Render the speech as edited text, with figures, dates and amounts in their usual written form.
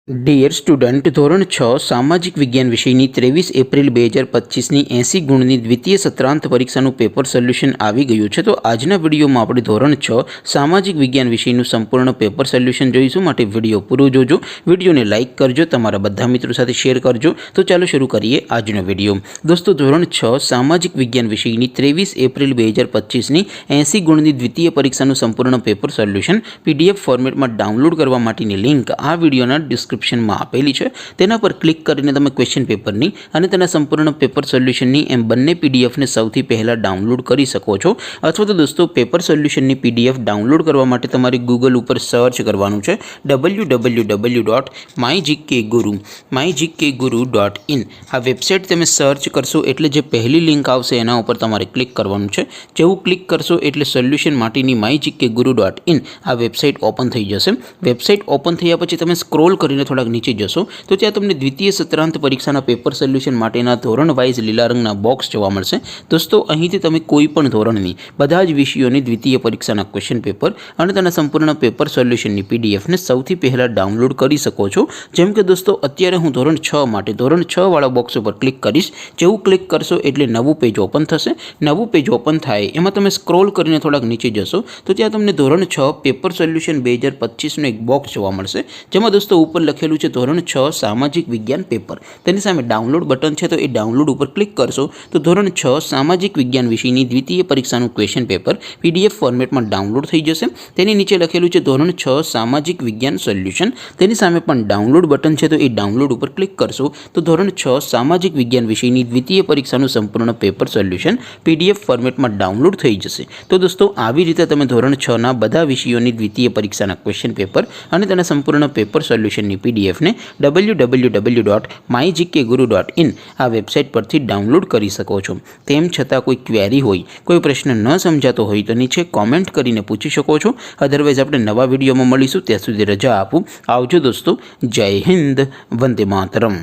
Dear student, ધોરણ 6 સામાજિક વિજ્ઞાન વિષયની 23 એપ્રિલ 2025ની 80 ગુણની દ્વિતીય સત્રાંત પરીક્ષાનું પેપર સોલ્યુશન આવી ગયું છે। તો આજના વિડીયોમાં આપણે ધોરણ 6 સામાજિક વિજ્ઞાન વિષયનું સંપૂર્ણ પેપર સોલ્યુશન જોઈશું। માટે વિડીયો પૂરો જોજો, વિડીયોને લાઇક કરજો, તમારા બધા મિત્રો સાથે શેર કરજો। તો ચાલો શરૂ કરીએ આજનો વિડીયો। દોસ્તો, ધોરણ 6 સામાજિક વિજ્ઞાન વિષયની 23 એપ્રિલ 2025ની 80 ગુણની દ્વિતીય પરીક્ષાનું સંપૂર્ણ પેપર સોલ્યુશન PDF ફોર્મેટમાં ડાઉનલોડ કરવા માટેની લિંક આ વિડીયોના ડિસ્ક્રિપ્શનમાં આપેલી છે। તેના પર ક્લિક કરીને તમે ક્વેશ્ચન પેપરની અને તેના સંપૂર્ણ પેપર સોલ્યુશનની એમ બંને પીડીએફને સૌથી પહેલાં ડાઉનલોડ કરી શકો છો। અથવા તો દોસ્તો, પેપર સોલ્યુશનની પીડીએફ ડાઉનલોડ કરવા માટે તમારે ગૂગલ ઉપર સર્ચ કરવાનું છે www.mygkguru.in। આ વેબસાઇટ તમે સર્ચ કરશો એટલે જે પહેલી લિંક આવશે એના ઉપર તમારે ક્લિક કરવાનું છે। જેવું ક્લિક કરશો એટલે સોલ્યુશન માટેની mygkguru.in આ વેબસાઇટ ઓપન થઈ જશે। વેબસાઇટ ઓપન થયા પછી તમે સ્ક્રોલ કરીને થોડાક નીચે જશો તો ત્યાં તમને દ્વિતીય સત્રાંત પરીક્ષાના પેપર સોલ્યુશન માટેના ધોરણ વાઇઝ લીલા રંગના બોક્સ જોવા મળશે। દોસ્તો, અહીંથી તમે કોઈ પણ ધોરણની બધા જ વિષયોની દ્વિતીય પરીક્ષાના ક્વેશ્ચન પેપર અને તેના સંપૂર્ણ પેપર સોલ્યુશનની પીડીએફને સૌથી પહેલાં ડાઉનલોડ કરી શકો છો। જેમ કે દોસ્તો, અત્યારે હું ધોરણ 6 માટે ધોરણ 6 વાળા બોક્સ ઉપર ક્લિક કરીશ। જેવું ક્લિક કરશો એટલે નવું પેજ ઓપન થશે। નવું પેજ ઓપન થાય એમાં તમે સ્ક્રોલ કરીને થોડાક નીચે જશો તો ત્યાં તમને ધોરણ 6 પેપર સોલ્યુશન 2025નું એક બોક્સ જોવા મળશે। જેમાં દોસ્તો ઉપર લખેલું છે ધોરણ 6 સામાજિક વિજ્ઞાન પેપર। તેની સામે ડાઉનલોડ બટન છે, તો એ ડાઉનલોડ ઉપર ક્લિક કરશો તો ધોરણ 6 સામાજિક વિજ્ઞાન વિષયની દ્વિતીય પરીક્ષાનું ક્વેશ્ચન પેપર PDF ફોર્મેટમાં ડાઉનલોડ થઈ જશે। તેની નીચે લખેલું છે ધોરણ 6 સામાજિક વિજ્ઞાન સોલ્યુશન। તેની સામે પણ ડાઉનલોડ બટન છે, તો એ ડાઉનલોડ ઉપર ક્લિક કરશો તો ધોરણ 6 સામાજિક વિજ્ઞાન વિષયની દ્વિતીય પરીક્ષાનું સંપૂર્ણ પેપર સોલ્યુશન PDF ફોર્મેટમાં ડાઉનલોડ થઈ જશે। તો દોસ્તો, આવી રીતે તમે ધોરણ 6ના બધા વિષયોની દ્વિતીય પરીક્ષાના ક્વેશ્ચન પેપર અને તેના સંપૂર્ણ પેપર સોલ્યુશનની પીડીએફને www.mygkguru.in આ વેબસાઇટ પરથી ડાઉનલોડ કરી શકો છો। તેમ છતાં કોઈ ક્વેરી હોય, કોઈ પ્રશ્ન ન સમજાતો હોય તો નીચે કોમેન્ટ કરીને પૂછી શકો છો। અધરવાઇઝ આપણે નવા વિડીયોમાં મળીશું। ત્યાં સુધી રજા આપું। આવજો દોસ્તો। જય હિન્દ, વંદે માતરમ।